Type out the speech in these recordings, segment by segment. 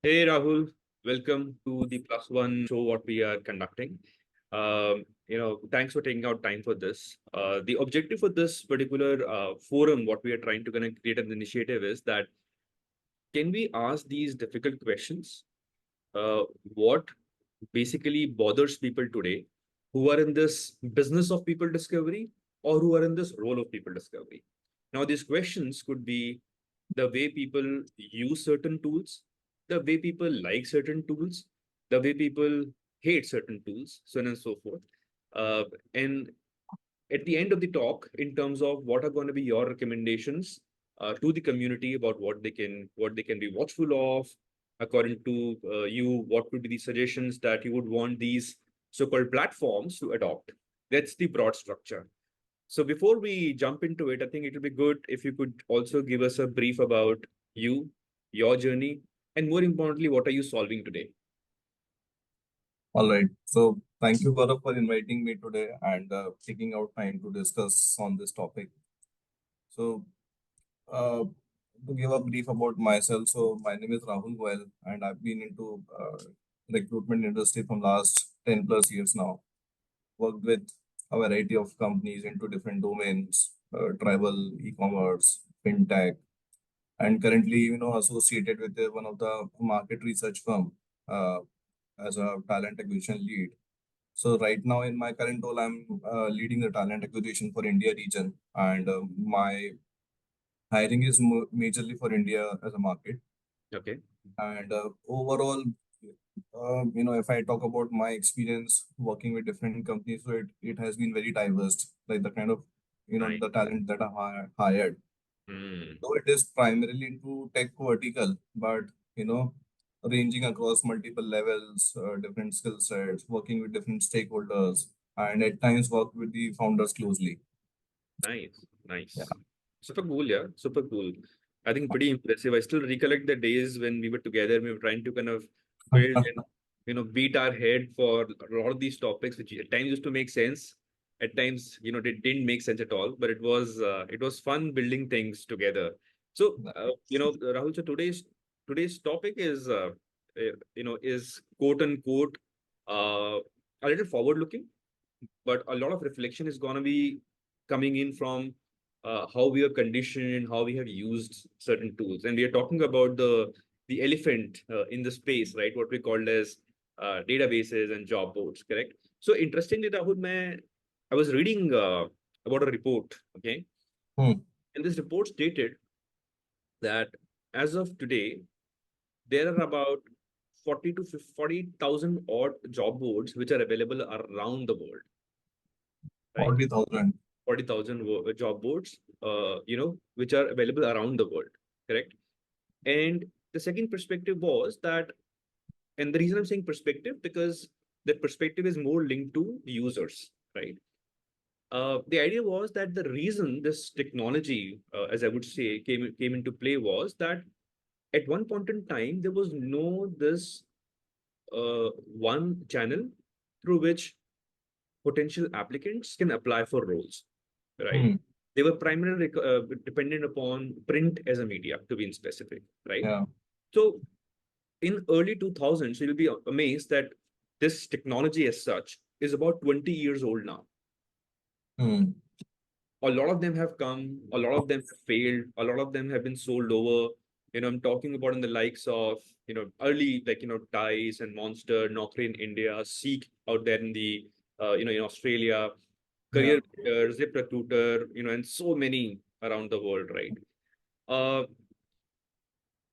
Hey Rahul, welcome to the Plus One show what we are conducting. Thanks for taking out time for this. The objective for this particular forum, what we are trying to kind of create an initiative is that can we ask these difficult questions? What basically bothers people today who are in this business of people discovery or who are in this role of people discovery? Now, these questions could be the way people use certain tools, the way people like certain tools, the way people hate certain tools, so on and so forth. And at the end of the talk, in terms of what are going to be your recommendations to the community about what they can be watchful of, according to you, what would be the suggestions that you would want these so-called platforms to adopt? That's the broad structure. So before we jump into it, I think it will be good if you could also give us a brief about you, your journey, and more importantly, what are you solving today? All right. So thank you, Gaurav, for inviting me today and taking out time to discuss on this topic. So uh, to give a brief about myself, so my name is Rahul Goyal, and I've been into recruitment industry from last 10 plus years now. Worked with a variety of companies into different domains, travel, e-commerce, fintech, and currently, associated with one of the market research firm uh, as a talent acquisition lead. So right now in my current role, I'm leading the talent acquisition for India region, and my hiring is majorly for India as a market. Okay, And overall, if I talk about my experience working with different companies, so it has been very diverse. Like the kind of nice. the talent that hired. Hmm. Though it is primarily into tech vertical, but you know, ranging across multiple levels, different skill sets, working with different stakeholders, and at times work with the founders closely. Nice, Yeah. nice. Super cool, yeah. Super cool. I think pretty impressive. I still recollect the days when we were together. We were trying to kind of build and beat our head for a lot of these topics, which at times used to make sense. At times, they didn't make sense at all. But it was fun building things together. So, Rahul, so today's topic is is quote unquote a little forward looking, but a lot of reflection is going to be coming in from how we are conditioned, how we have used certain tools, and we are talking about the elephant in the space, right? What we called as databases and job boards, correct? So interestingly, Rahul, I was reading about a report, okay, Hmm. and this report stated that as of today, there are about 40 to 40,000 odd job boards which are available around the world, right? 40,000. 40,000 job boards, which are available around the world, correct? And the second perspective was that, and the reason I'm saying perspective, because that perspective is more linked to users, right? The idea was that the reason this technology, as I would say, came into play was that at one point in time there was no this one channel through which potential applicants can apply for roles, right? Hmm. They were primarily dependent upon print as a media, to be in specific, right? Yeah. So in early 2000s, you'll be amazed that this technology as such is about 20 years old now. Hmm. A lot of them have come, a lot of them have failed, a lot of them have been sold over. I'm talking about in the likes of, early, like, Dice and Monster, Naukri in India, Seek out there in the, in Australia, Yeah. Career Builder, Zip Recruiter, and so many around the world, right? Uh,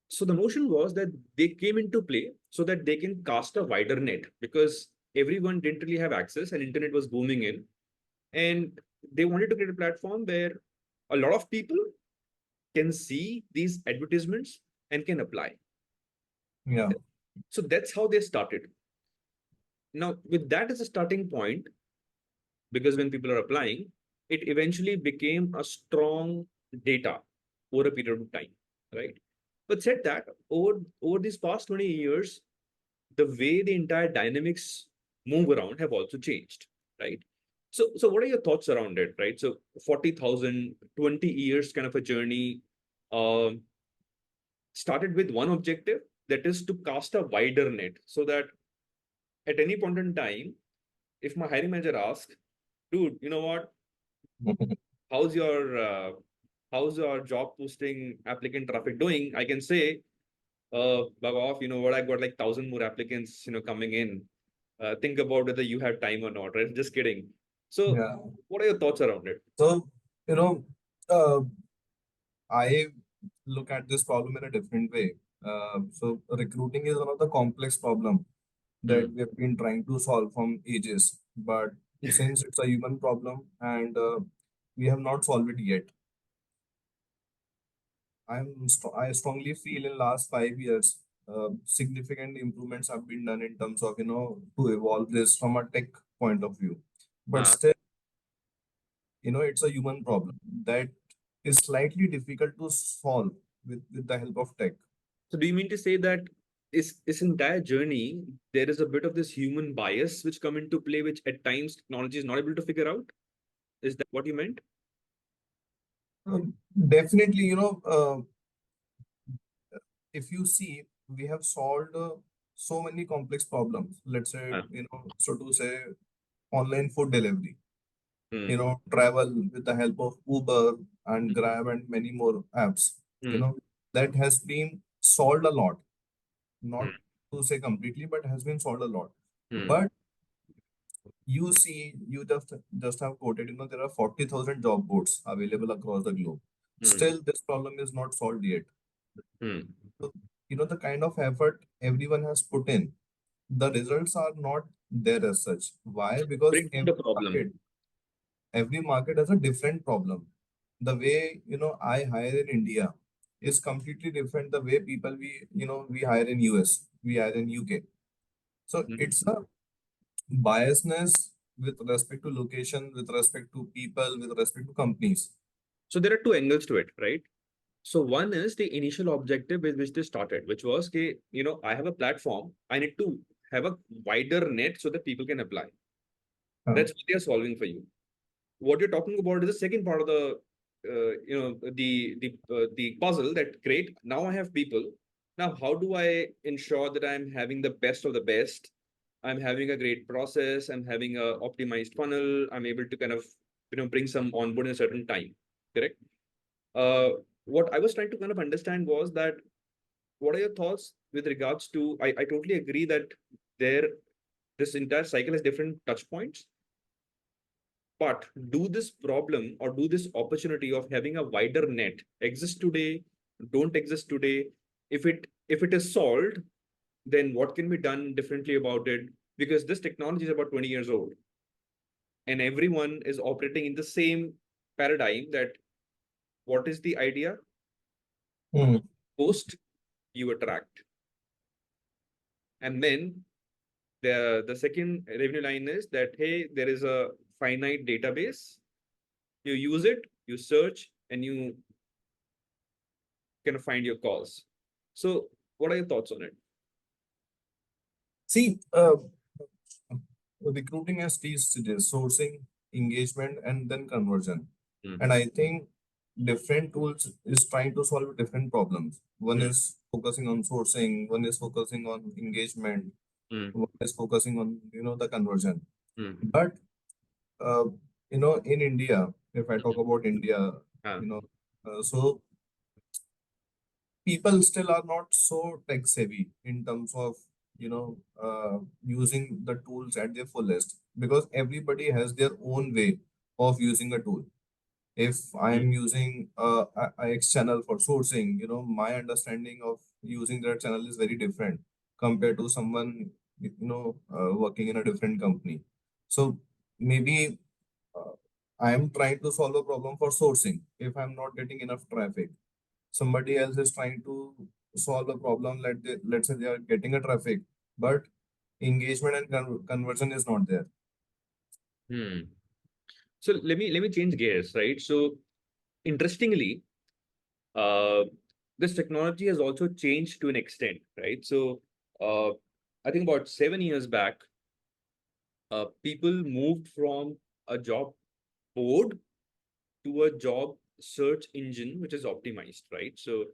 so the notion was that they came into play so that they can cast a wider net because everyone didn't really have access and internet was booming in. And they wanted to create a platform where a lot of people can see these advertisements and can apply. Yeah. So that's how they started. Now, with that as a starting point, because when people are applying, it eventually became a strong data over a period of time, right? But said that over these past 20 years, the way the entire dynamics move around have also changed, right? So what are your thoughts around it, right? So 40,000, 20 years kind of a journey, um, started with one objective, that is to cast a wider net so that at any point in time, if my hiring manager asks, dude, you know what, how's your how's your job posting applicant traffic doing? I can say, bug off, you know what, I got like 1,000 more applicants, coming in. Think about whether you have time or not, right? Just kidding. So Yeah. what are your thoughts around it? So, you know, uh, I look at this problem in a different way. So recruiting is one of the complex problem that Hmm. we have been trying to solve from ages. But since it's a human problem and we have not solved it yet, I strongly feel in last 5 years, significant improvements have been done in terms of to evolve this from a tech point of view. But uh, still, it's a human problem that is slightly difficult to solve with the help of tech. so do you mean to say that this entire journey, there is a bit of this human bias which come into play, which at times technology is not able to figure out? Is that what you meant? Definitely, if you see, we have solved so many complex problems. Let's say, Uh, so to say, online food delivery, hmm, travel with the help of Uber and hmm, Grab and many more apps, hmm, that has been solved a lot. hmm, Not to say completely, but has been solved a lot. hmm, But you see, you just have quoted, there are 40,000 job boards available across the globe. hmm, Still, this problem is not solved yet. hmm. So, the kind of effort everyone has put in, the results are not there as such. Why? Because Bring the problem. every market has a different problem. The way, I hire in India is completely different. The way people we hire in US, we hire in UK. So Hmm. it's a biasness with respect to location, with respect to people, with respect to companies. So there are two angles to it, right? So one is the initial objective with which they started, which was, okay, I have a platform. I need to have a wider net so that people can apply. Uh, That's what they are solving for you. What you're talking about is the second part of the puzzle. That great. Now I have people. Now, how do I ensure that I'm having the best of the best? I'm having a great process. I'm having a optimized funnel. I'm able to kind of bring some onboard in a certain time. Correct. Uh, what I was trying to kind of understand was that what are your thoughts with regards to? I totally agree that there this entire cycle has different touch points, but do this problem or do this opportunity of having a wider net exist today, don't exist today? If it is solved, then what can be done differently about it? Because this technology is about 20 years old and everyone is operating in the same paradigm that what is the idea? hmm. Post, you attract. And then the second revenue line is that, hey, there is a finite database. You use it, you search, and you can find your calls. So, what are your thoughts on it? See, recruiting has three stages: sourcing, engagement, and then conversion. Mm, And I think different tools is trying to solve different problems. One mm, is focusing on sourcing, one is focusing on engagement, mm, one is focusing on the conversion. mm, But in India, if I talk about India, ah, you know, so people still are not so tech savvy in terms of using the tools at their fullest, because everybody has their own way of using a tool. If I mm, am using a X channel for sourcing, my understanding of using that channel is very different compared to someone working in a different company. So maybe uh, I am trying to solve a problem for sourcing. If I'm not getting enough traffic, somebody else is trying to solve a problem. Let's say they are getting a traffic, but engagement and conversion is not there. hmm. So let me change gears, right? So interestingly, uh, this technology has also changed to an extent, right? So I think about 7 years back, people moved from a job board to a job search engine which is optimized, right? So,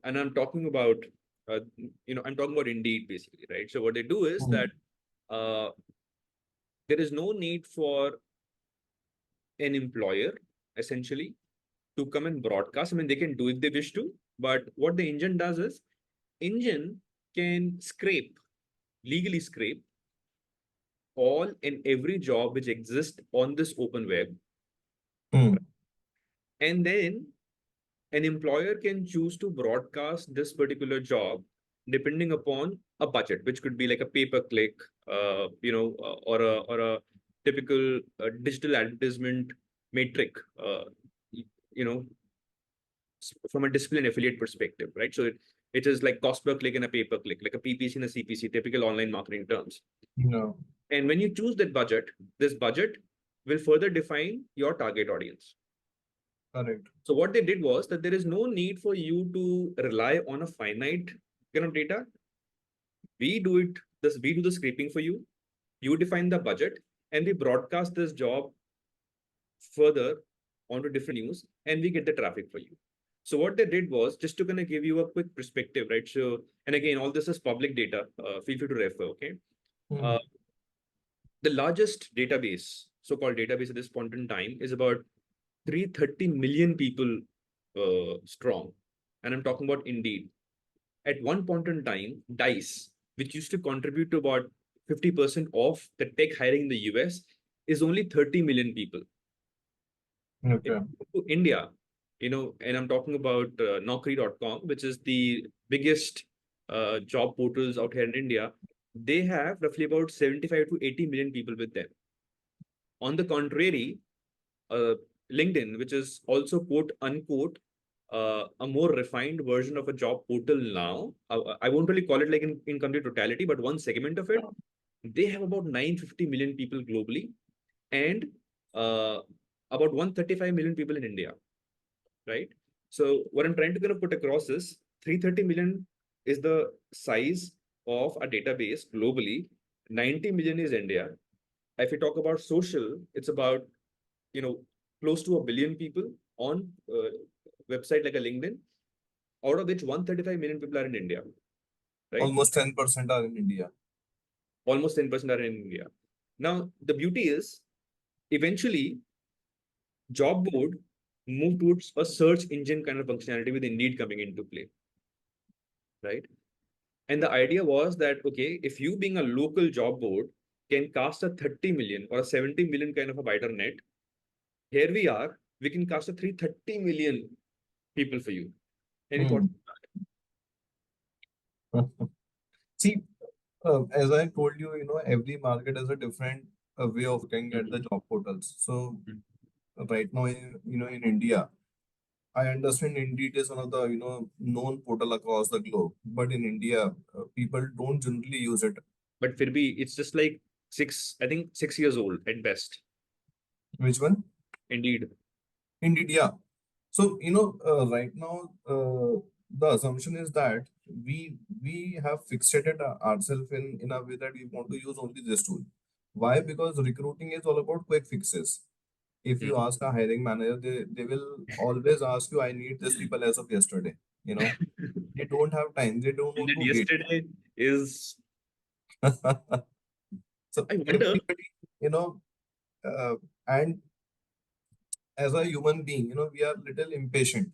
and I'm talking about I'm talking about Indeed basically, right? So what they do is that uh, there is no need for an employer essentially to come and broadcast. I mean, they can do if they wish to, but what the engine does is engine can legally scrape all and every job which exists on this open web. Hmm. And then an employer can choose to broadcast this particular job depending upon a budget, which could be like a pay-per-click, or a typical digital advertisement metric, you know, from a discipline affiliate perspective, right? So it is like cost per click and a pay-per-click, like a PPC and a CPC, typical online marketing terms. No. And when you choose that budget, this budget will further define your target audience. Correct. So what they did was that there is no need for you to rely on a finite kind of data. We do the scraping for you. You define the budget, and we broadcast this job further onto different news, and we get the traffic for you. So what they did was just to kind of give you a quick perspective, right? So, and again, all this is public data. Feel free to refer. Okay. Hmm. Uh, the largest database, so-called database at this point in time, is about 330 million people strong. And I'm talking about Indeed. At one point in time, DICE, which used to contribute to about 50% of the tech hiring in the US, is only 30 million people. If Okay. you go to India, and I'm talking about Naukri.com, which is the biggest job portals out here in India, they have roughly about 75 to 80 million people with them. On the contrary, uh, LinkedIn, which is also quote unquote a more refined version of a job portal now. I won't really call it like in complete totality, but one segment of it, they have about 950 million people globally and uh, about 135 million people in India, right? So what I'm trying to kind of put across is 330 million is the size of a database globally. 90 million is India. If we talk about social, it's about you know close to a billion people on website like a LinkedIn, out of which 135 million people are in India, right? Almost 10% are in India. Almost 10% are in India. Now the beauty is eventually job board moved towards a search engine kind of functionality with Indeed coming into play, right? And the idea was that okay, if you being a local job board can cast a 30 million or a 70 million kind of a wider net, here we are, we can cast a 330 million people for you. Any thought? Hmm. See, as I told you, every market has a different way of looking at the Mhm. job portals. So right now, in India, I understand Indeed is one of the, known portal across the globe. But in India, people don't generally use it. But फिर भी it's just like I think 6 years old at best. Which one? Indeed. Indeed, yeah. So, right now, the assumption is that we have fixated ourselves in a way that we want to use only this tool. Why? Because recruiting is all about quick fixes. If Hmm. you ask a hiring manager, they will always ask you, I need these people as of yesterday. They don't have time. They don't And want that to wait. yesterday is, So I wonder. everybody, you know, and as a human being, we are little impatient.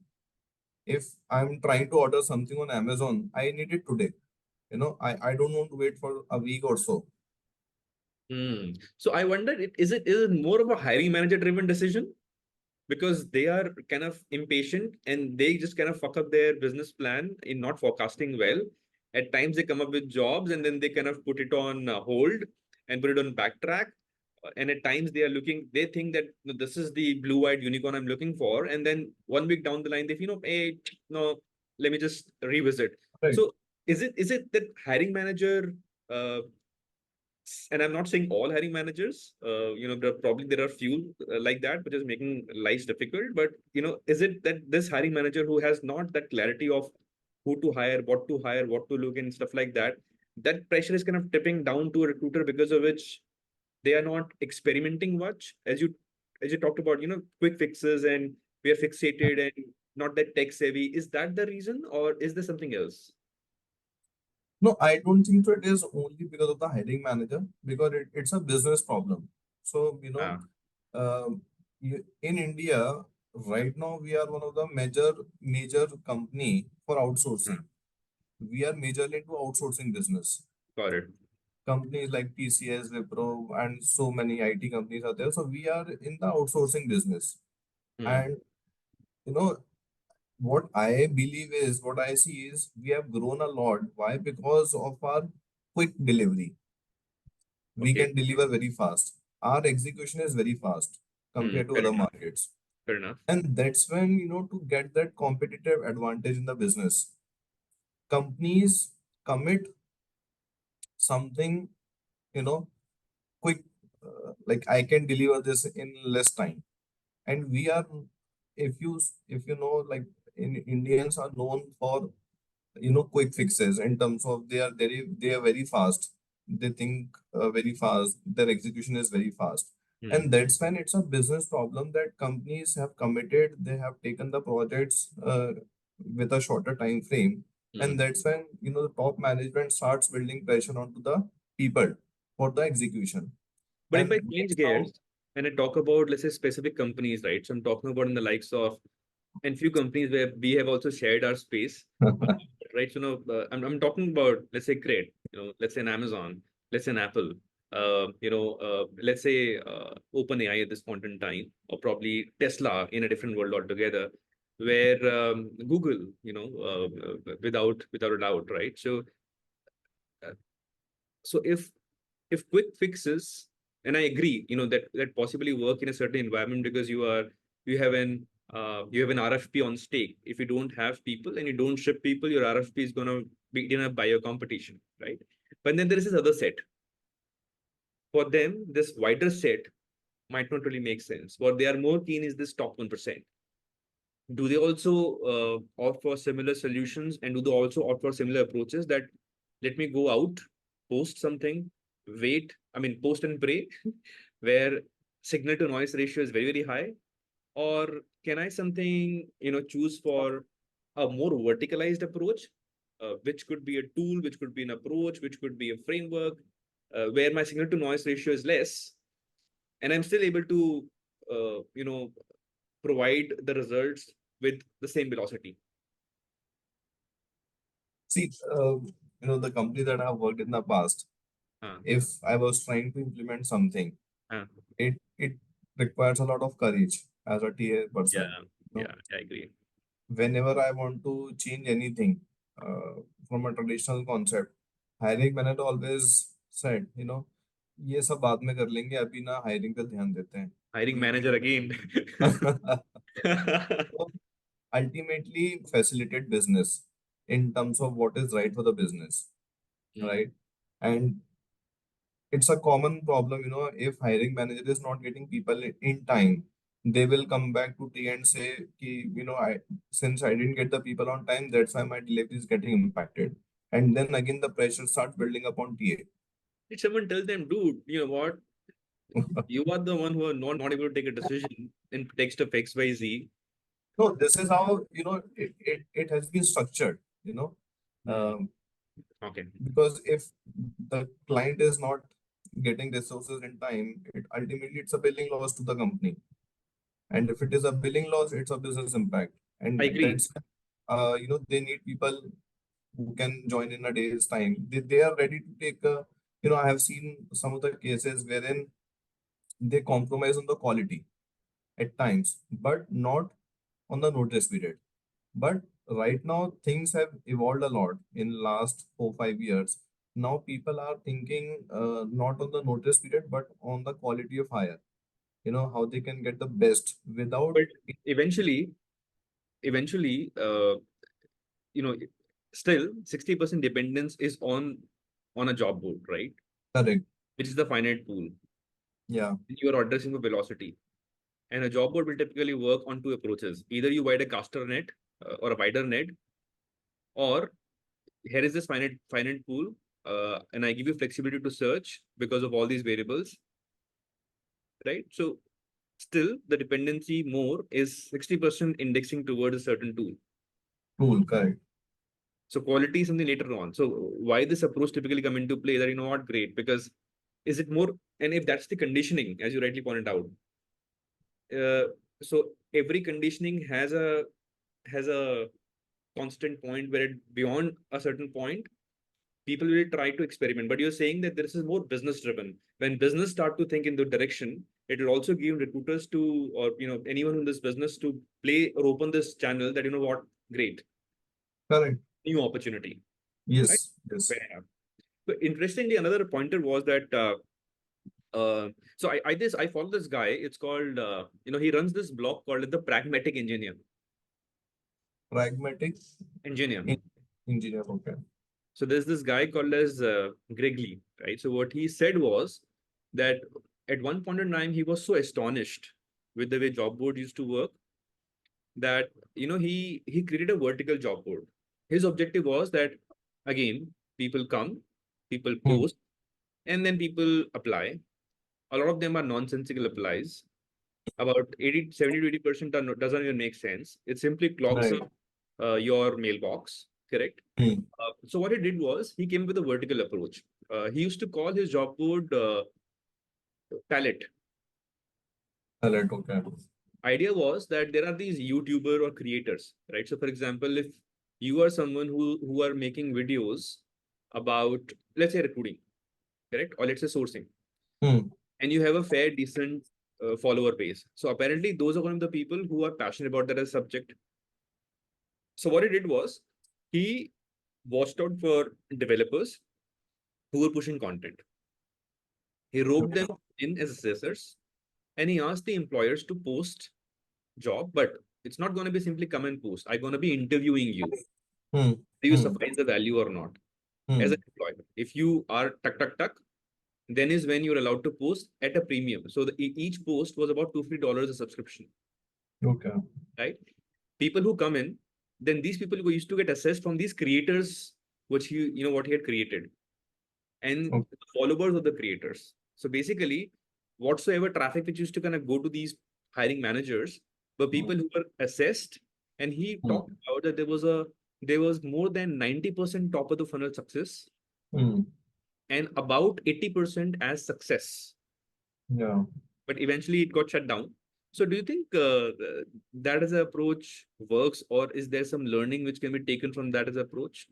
If I'm trying to order something on Amazon, I need it today. I don't want to wait for a week or so. So I wonder, is it more of a hiring manager driven decision? Because they are kind of impatient and they just kind of fuck up their business plan in not forecasting well. At times they come up with jobs and then they kind of put it on hold and put it on backtrack. And at times they think that "No, this is the blue-eyed unicorn I'm looking for." And then 1 week down the line, they feel, hey, no, let me just revisit. Right. So is it that hiring manager, uh, and I'm not saying all hiring managers, there are few like that, which is making life difficult. But is it that this hiring manager who has not that clarity of who to hire, what to look and stuff like that, that pressure is kind of tipping down to a recruiter because of which they are not experimenting much, as you talked about, quick fixes and we are fixated and not that tech savvy. Is that the reason, or is there something else? No, I don't think so. It is only because of the hiring manager, because it's a business problem. So, Ah, in India, right now, we are one of the major company for outsourcing. ah, We are majorly into outsourcing business. got it. Companies like TCS, Wipro, and so many IT companies are there. So we are in the outsourcing business. Hmm. And you know, what I believe is, what I see is we have grown a lot. Why? Because of our quick delivery. We Okay. can deliver very fast. Our execution is very fast Hmm. compared to Fair other enough. markets. Fair enough. And that's when, to get that competitive advantage in the business, companies commit something, you know, quick, like I can deliver this in less time. And we are, if you know, like in Indians are known for quick fixes in terms of they are very fast. They think very fast. Their execution is very fast. Hmm. And that's when it's a business problem that companies have committed. They have taken the projects with a shorter time frame. Hmm. And that's when the top management starts building pressure onto the people for the execution. But if And I change that's how. gears and I talk about, let's say, specific companies, right? So I'm talking about in the likes of, and few companies where we have also shared our space, right? So, I'm talking about, let's say, Crate, let's say an Amazon, let's say an Apple, let's say OpenAI at this point in time, or probably Tesla in a different world altogether, where Google, without a doubt, right? Uh, so if quick fixes, and I agree, that possibly work in a certain environment because you have an RFP on stake. If you don't have people and you don't ship people, your RFP is gonna be eaten up by your competition, right? But then there is this other set. For them, this wider set might not really make sense. What they are more keen is this top 1%. Do they also offer similar solutions, and do they also offer similar approaches that let me go out, post something, post and pray, where signal to noise ratio is very, very high? Or can I something, choose for a more verticalized approach, which could be a tool, which could be an approach, which could be a framework, where my signal to noise ratio is less, and I'm still able to, provide the results with the same velocity. See, the company that I've worked in the past, Uh, if I was trying to implement something, uh, it requires a lot of courage as a TA yeah, person. yeah, I agree. Whenever I want to change anything from a traditional concept, hiring manager always said, ये सब बाद में कर लेंगे, अभी ना hiring पे ध्यान देते हैं. Hiring manager again. So ultimately facilitate business in terms of what is right for the business, Hmm. right? And it's a common problem, if hiring manager is not getting people in time, they will come back to T and say, ki, since I didn't get the people on time, that's why my delivery is getting impacted. And then again, the pressure starts building up on TA. Did someone tell them, dude, you know what? You are the one who are not able to take a decision in text of XYZ. No, this is how, it has been structured, Hmm. um, Okay. because if the client is not getting resources in time, ultimately it's a billing loss to the company. And if it is a billing loss, it's a business impact. I And agree. that's, they need people who can join in a day's time. They are ready to take, I have seen some of the cases wherein they compromise on the quality at times, but not on the notice period. But right now, things have evolved a lot in last 4 5 years. Now people are thinking not on the notice period, but on the quality of hire. How they can get the best without. But eventually, you know, still 60% dependence is on a job board, right? Correct. Which is the finite pool. Yeah. You are addressing for velocity. And a job board will typically work on two approaches. Either you wide a caster net or a wider net, or here is this finite pool, and I give you flexibility to search because of all these variables, right? So still the dependency more is 60% indexing towards a certain tool. Cool. Correct. So quality is something later on. So why this approach typically come into play? That, you know what, great, because is it more, and if that's the conditioning, as you rightly pointed out, uh, so every conditioning has a constant point where it beyond a certain point people will try to experiment. But you're saying that this is more business driven. When business start to think in the direction, it will also give recruiters to, or anyone in this business to play or open this channel that, you know what, great, Correct. new opportunity, right? Yes. Yes. Fair enough. But interestingly, another pointer was that so I follow this guy. It's called he runs this blog called the Pragmatic Pragmatic Engineer. en- engineer. Okay. So there's this guy called as Greg Lee, right? So what he said was that at one point in time he was so astonished with the way job board used to work that he created a vertical job board. His objective was that, again, people come, people Hmm. post, and then people apply. A lot of them are nonsensical applies. About 80, 70 to 80% doesn't even make sense. It simply clogs Right. up your mailbox, correct? Hmm. So what he did was he came with a vertical approach. He used to call his job board palette. Correct. Okay. Idea was that there are these YouTuber or creators, right? So for example, if you are someone who are making videos about, let's say, recruiting, correct, or let's say sourcing, Hmm. and you have a fair decent follower base, so apparently those are one of the people who are passionate about that as subject. So what he did was he watched out for developers who were pushing content. He roped them in as assessors, and he asked the employers to post job, but it's not going to be simply come and post. I'm going to be interviewing you. Hmm. Do you Hmm. suffice the value or not? As an Hmm. employer, if you are tuck tuck tuck, then is when you're allowed to post at a premium. So each post was about $2-3 a subscription, Okay. right? People who come in, then these people who used to get assessed from these creators, which what he had created, and Okay. followers of the creators. So basically, whatsoever traffic which used to kind of go to these hiring managers were people who were assessed, and he Hmm. talked about that there was more than 90% top of the funnel success Hmm. and about 80% as success. Yeah. But eventually it got shut down. So do you think that as an approach works, or is there some learning which can be taken from that as approach?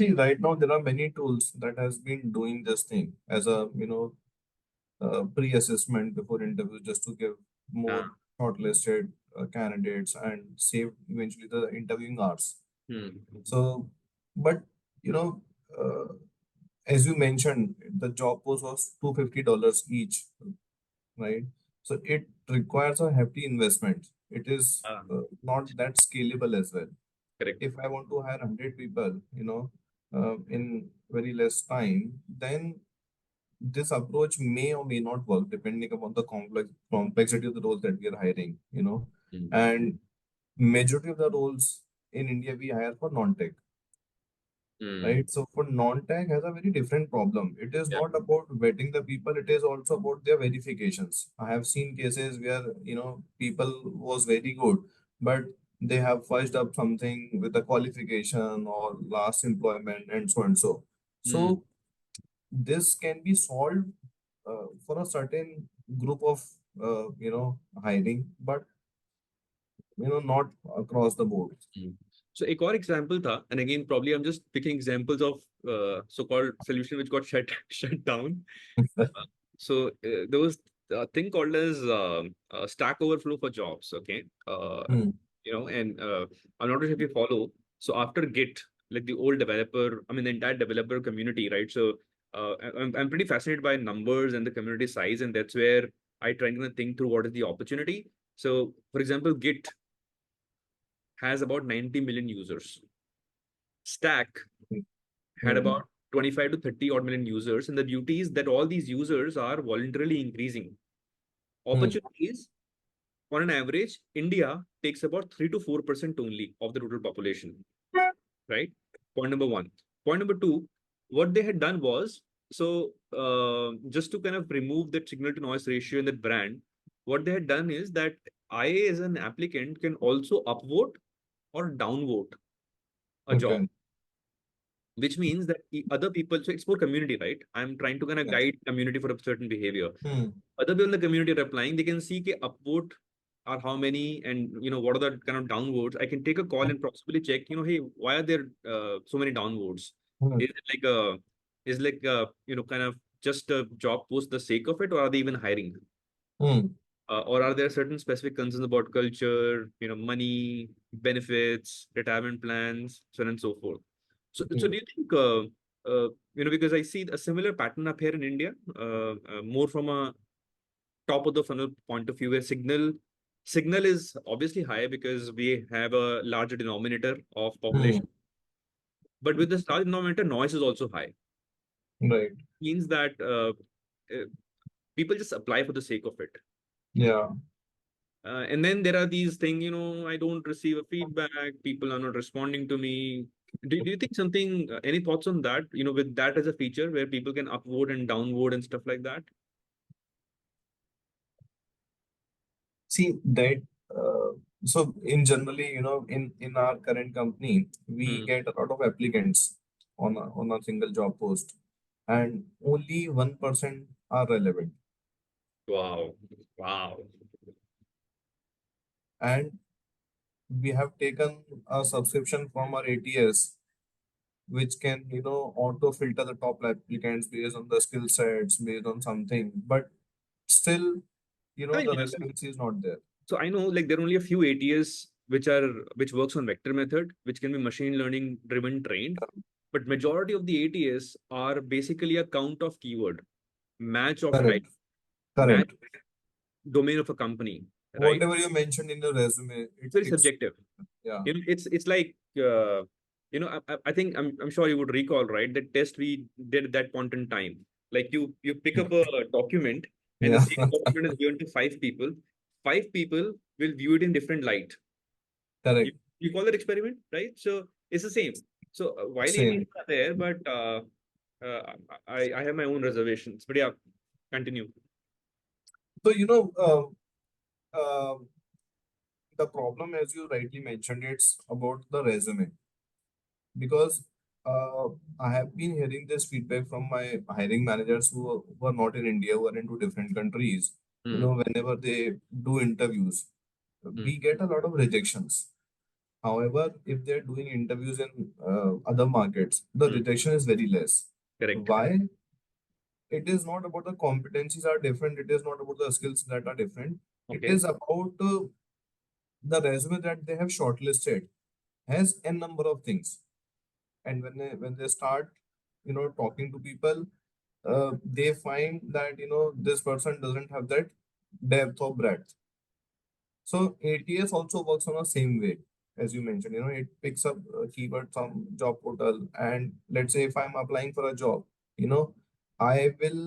See, right now there are many tools that has been doing this thing as a pre-assessment before interview, just to give Ah, more shortlisted candidates and save eventually the interviewing hours. hmm. So, but you know, uh, as you mentioned, the job post was $250 each, right? So it requires a hefty investment. It is Ah, not that scalable as well. correct. If I want to hire 100 people, in very less time, then this approach may or may not work depending upon the complexity of the roles that we are hiring, Hmm. and majority of the roles in India we hire for non-tech, Hmm. right? So for non-tech has a very different problem. It is Yeah. not about vetting the people, it is also about their verifications. I have seen cases where, people was very good, but they have fudged up something with the qualification or last employment and so and so. Hmm. So this can be solved for a certain group of hiring, but not across the board. Hmm. So एक और example था, and again probably I'm just picking examples of so-called solution which got shut shut down. So there was a thing called as Stack Overflow for jobs. Okay, Hmm. and I'm not sure if you follow. So after Git, like the old developer, I mean the entire developer community, right? So I'm pretty fascinated by numbers and the community size, and that's where I try to think through what is the opportunity. So, for example, Git has about 90 million users. Stack had Hmm. about 25 to 30 odd million users. And the beauty is that all these users are voluntarily increasing. Hmm. Opportunities, on an average, India takes about 3 to 4% only of the total population, right? Point number one. Point number two, what they had done was, so just to kind of remove that signal to noise ratio in that brand, what they had done is that I, as an applicant, can also upvote or downvote. a job, Okay. which means that other people, so it's more community, right? I'm trying to kind of Yeah. guide community for a certain behavior. Hmm. Other people in the community are applying, they can see ke upvote are how many, and what are the kind of downvotes. I can take a call and possibly check, hey, why are there so many downvotes? Hmm. Is it like a kind of just a job post the sake of it, or are they even hiring? Hmm. Or are there certain specific concerns about culture, money, benefits, retirement plans, so on and so forth? So Yeah. do you think, because I see a similar pattern up here in India, more from a top of the funnel point of view, where signal is obviously high because we have a larger denominator of Hmm. population, but with this large denominator, noise is also high. Right. Means that people just apply for the sake of it. Yeah. And then there are these things, I don't receive a feedback, people are not responding to me. Do you think something, any thoughts on that, with that as a feature where people can upvote and downvote and stuff like that? See that. Uh, so in generally, in our current company, we Hmm. get a lot of applicants on a single job post, and only 1% are relevant. Wow. Wow. And we have taken a subscription from our ATS, which can auto filter the top applicants based on the skill sets, based on something, but still I the mean, relevancy is not there. so I know like there are only a few ATS which works on vector method, which can be machine learning driven trained, but majority of the ATS are basically a count of keyword, match of type, Correct. match Correct. domain of a company, right? Whatever you mentioned in your resume, It's very it's subjective. yeah. It's like I think I'm sure you would recall, right, the test we did at that point in time. Like you pick up a document and the Yeah. same document is given to five people. Five people will view it in different light. You, Correct. you call that experiment, right? So it's the same. So while ATs Same. are there, but I have my own reservations. But yeah, continue. So the problem, as you rightly mentioned, it's about the resume, because uh, I have been hearing this feedback from my hiring managers who are not in India, who are into different countries. Hmm. Whenever they do interviews, Hmm. we get a lot of rejections. However, if they're doing interviews in other markets, the Hmm. rejection is very less. Correct. Why? It is not about the competencies are different. It is not about the skills that are different. It Okay. is about the resume that they have shortlisted has n number of things. And when they start, talking to people, they find that this person doesn't have that depth or breadth. So ATS also works on the same way as you mentioned. It picks up keywords from job portal, and let's say if I'm applying for a job, I will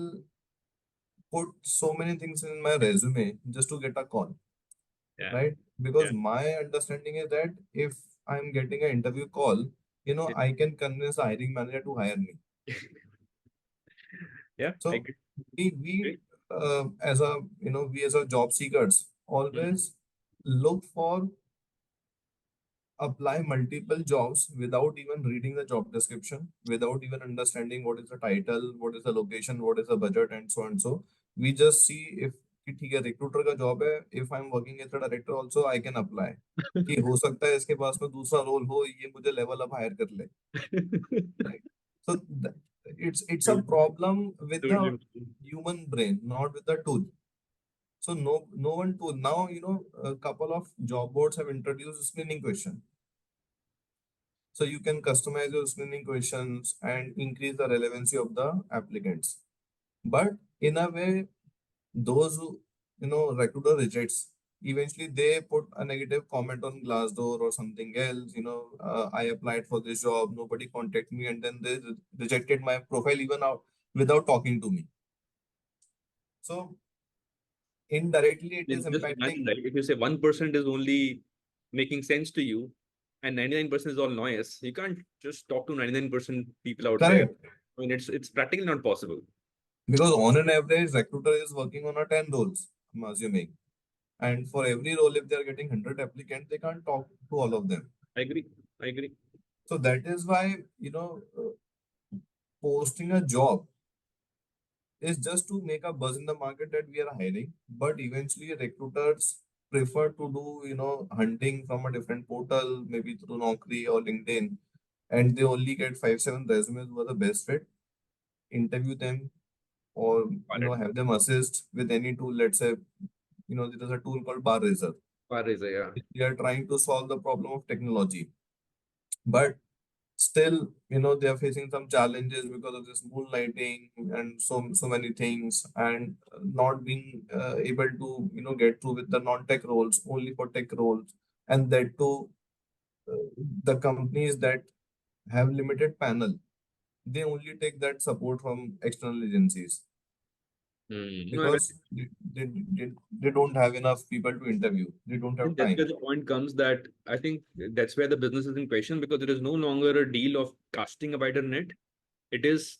put so many things in my resume just to get a call, Yeah. right? Yeah. Because my understanding is that if I'm getting an interview call, Yeah. I can convince the hiring manager to hire me. Yeah. I So agree. we as a we as a job seekers Mhm. always look for apply multiple jobs without even reading the job description, without even understanding what is the title, what is the location, what is the budget, and so and so. We just see if कि ठीक है recruiter का job है, if I'm working as a director also I can apply, कि हो सकता है इसके पास में दूसरा रोल हो, ये मुझे लेवल अप हायर कर ले, right? So it's a True. problem with the True. human brain, not with the tool. So no one tool now, a couple of job boards have introduced screening question. So you can customize your screening questions and increase the relevancy of the applicants. But in a way, those who recruiter rejects, eventually they put a negative comment on Glassdoor or something else. I applied for this job, nobody contacted me, and then they rejected my profile even out without talking to me. So indirectly, it is Just imagine, impacting. right? If you say 1% is only making sense to you and 99% is all noise, you can't just talk to 99% people out there. Correct. I mean, it's practically not possible. Because on an average, recruiter is working on a 10 roles, I'm assuming. And for every role, if they are getting 100 applicants, they can't talk to all of them. I agree. I agree. So that is why, posting a job is just to make a buzz in the market that we are hiring. But eventually, recruiters prefer to do, hunting from a different portal, maybe through Naukri or LinkedIn, and they only get 5, 7 resumes who are the best fit, interview them, or Got it. have them assist with any tool. Let's say, there is a tool called Bar Razor. Far is yeah. They are trying to solve the problem of technology, but still, they are facing some challenges because of this moonlighting and so many things, and not being able to get through with the non-tech roles, only for tech roles. And that too, the companies that have limited panel, they only take that support from external agencies No, I mean, because they don't have enough people to interview, they don't I have think that's time. where the point comes that I think that's where the business is in question because there is no longer a deal of casting a wider net. It is,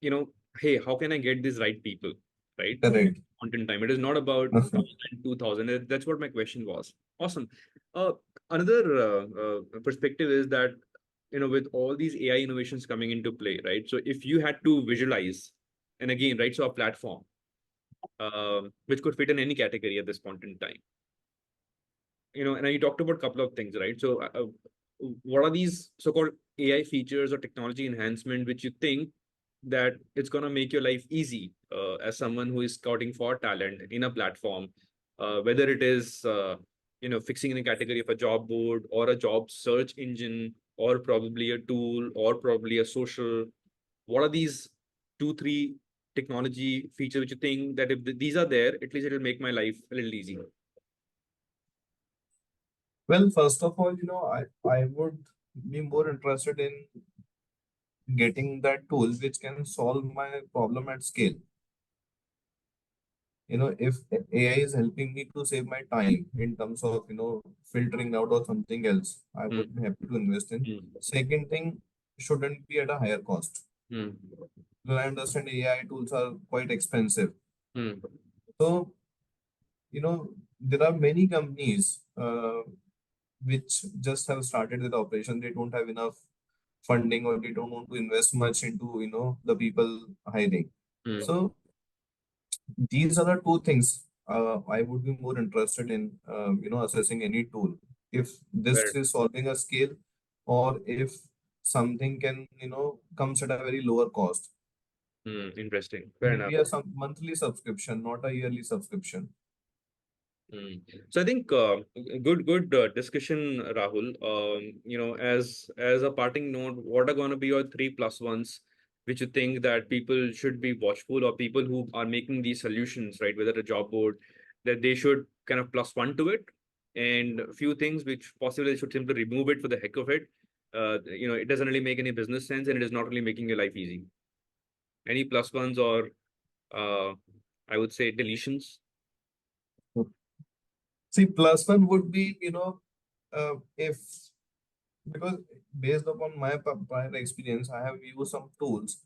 you know, hey, how can I get these right people, right? Correct. Point in time. It is not about 1,000, 2,000. That's what my question was. Awesome. Uh, Another perspective is that, with all these AI innovations coming into play, right? So if you had to visualize, and again, right, so a platform which could fit in any category at this point in time, and you talked about a couple of things, right? So what are these so-called AI features or technology enhancement which you think that it's going to make your life easy as someone who is scouting for talent in a platform, whether it is fixing in a category of a job board or a job search engine or probably a tool or probably a social. What are these 2 3 technology features which you think that if these are there, at least it will make my life a little easy? Well, first of all, I would be more interested in getting that tool which can solve my problem at scale. If AI is helping me to save my time in terms of, filtering out or something else, I Hmm. would be happy to invest in. Hmm. Second thing, shouldn't be at a higher cost. Hmm. Well, I understand AI tools are quite expensive. Hmm. So, there are many companies which just have started with operation. They don't have enough funding, or they don't want to invest much into, the people hiring. Hmm. So these are the two things I would be more interested in, assessing any tool. If this Fair. is solving a scale, or if something can, comes at a very lower cost. Interesting. Fair enough. Maybe a some monthly subscription, not a yearly subscription. So I think good discussion, Rahul. As a parting note, what are going to be your 3+1s, which you think that people should be watchful, or people who are making these solutions, right? Whether a job board, that they should kind of +1 to it, and a few things which possibly they should simply remove it for the heck of it. It doesn't really make any business sense, and it is not really making your life easy. Any +1s or uh, I would say deletions. See, plus one would be, if because based upon my prior experience, I have used some tools.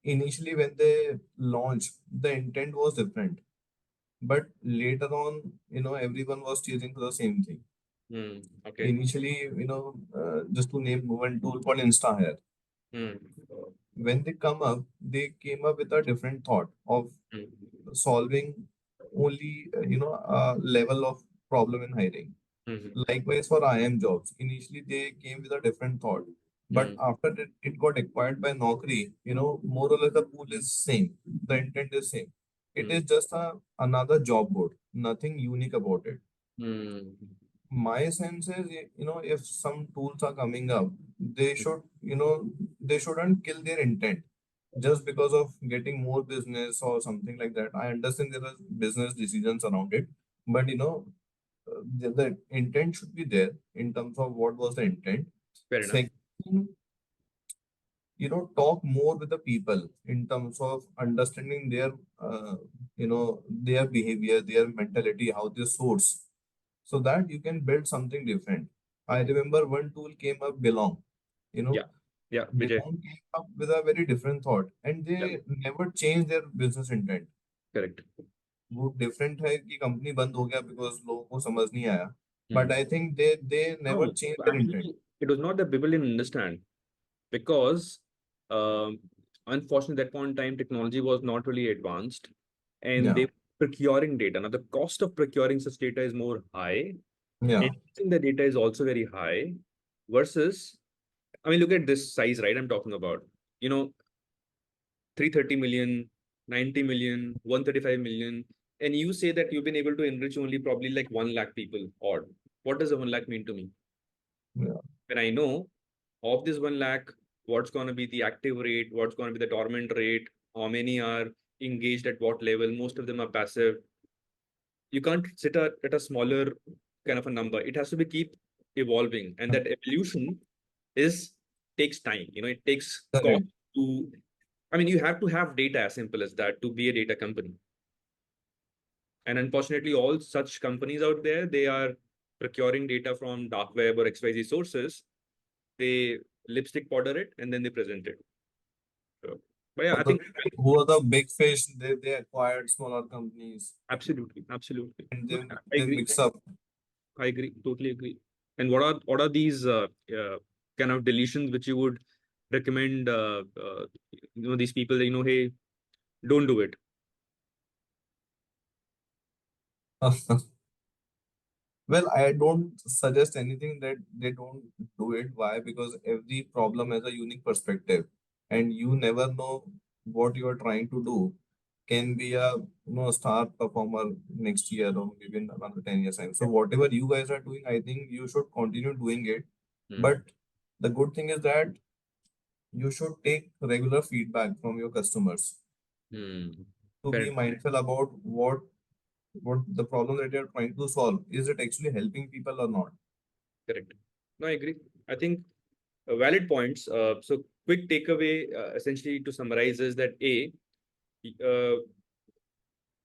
Initially, when they launched, the intent was different, but later on, everyone was chasing for the same thing. Okay. Initially, just to name one tool called InstaHire. Hmm. When they come up, they came up with a different thought of Hmm. solving only, a level of problem in hiring. Hmm. Likewise for IM jobs. Initially, they came with a different thought, but Hmm. after it got acquired by Naukri, more or less the pool is same. The intent is same. It Hmm. is just another job board. Nothing unique about it. Hmm. My sense is, if some tools are coming up, they should, they shouldn't kill their intent just because of getting more business or something like that. I understand there are business decisions around it, but the intent should be there in terms of what was the intent. Fair enough. Second, talk more with the people in terms of understanding their, their behavior, their mentality, how they source, so that you can build something different. I remember one tool came up, Belong. Yeah. Yeah. Vijay. Belong came up with a very different thought, and Yeah. they never changed their business intent. Correct. वो different है कि company बंद हो गया because लोगों को समझ नहीं आया, but Hmm. I think they never No. Change So there actually, intent. It was not that people didn't understand because um, unfortunately at that point in time technology was not really advanced and Yeah, they were procuring data. Now the cost of procuring such data is more high yeah, and using the data is also very high versus, I mean, look at this size, right? I'm talking about, you know, 330 million, 90 million, 135 million. And you say that you've been able to enrich only probably like 1 lakh people odd. What does a 1 lakh mean to me? yeah. When I know of this 1 lakh, what's going to be the active rate, what's going to be the dormant rate, how many are engaged at what level, most of them are passive. You can't sit at a smaller kind of a number. It has to be keep evolving. And that evolution is takes time. You know, it takes cost Correct. to, I mean, you have to have data as simple as that to be a data company. And unfortunately, all such companies out there, they are procuring data from dark web or XYZ sources. They lipstick powder it and then they present it. So, but yeah, Or I the think who are the big fish? They acquired smaller companies absolutely, absolutely. and No, then I they agree. mix up. I agree. Totally agree. And what are these kind of deletions which you would recommend? These people that hey, don't do it. Well, I don't suggest anything that they don't do it. Why? Because every problem has a unique perspective, and you never know what you are trying to do can be a star performer next year or maybe in another 10 years time. So whatever you guys are doing, I think you should continue doing it. Hmm. But the good thing is that you should take regular feedback from your customers Hmm. to Fair be enough. mindful about what the problem that you're trying to solve. Is it actually helping people or not? Correct. No, I agree. I think valid points. So quick takeaway, essentially to summarize is that uh,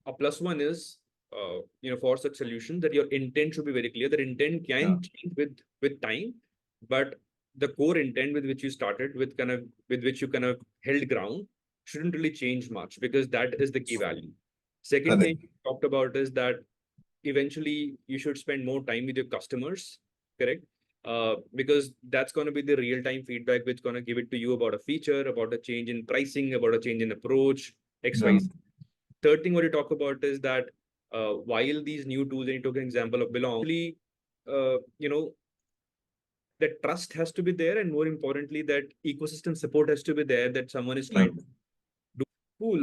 a plus one is for such solution that your intent should be very clear. That intent Yeah, can change with time, but the core intent with which you started with with which you kind of held ground shouldn't really change much because that is the key value. Second thing correct. you talked about is that eventually you should spend more time with your customers, correct? Because that's going to be the real time feedback which going to give it to you about a feature, about a change in pricing, about a change in approach, Yeah, xyz. Third thing what you talk about is that while these new tools, and you took an example of belong, really, uh, you know, that trust has to be there, and more importantly, that ecosystem support has to be there. That someone is yeah. trying to do. Cool.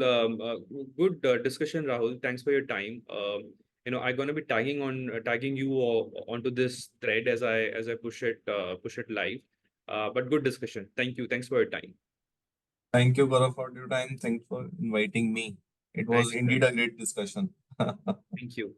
Good discussion, Rahul. Thanks for your time. I'm gonna be tagging you onto this thread as I push it live. But good discussion. Thank you. Thanks for your time. Thank you, Gaurav, for your time. Thanks for inviting me. It was Thanks. indeed a great discussion. Thank you.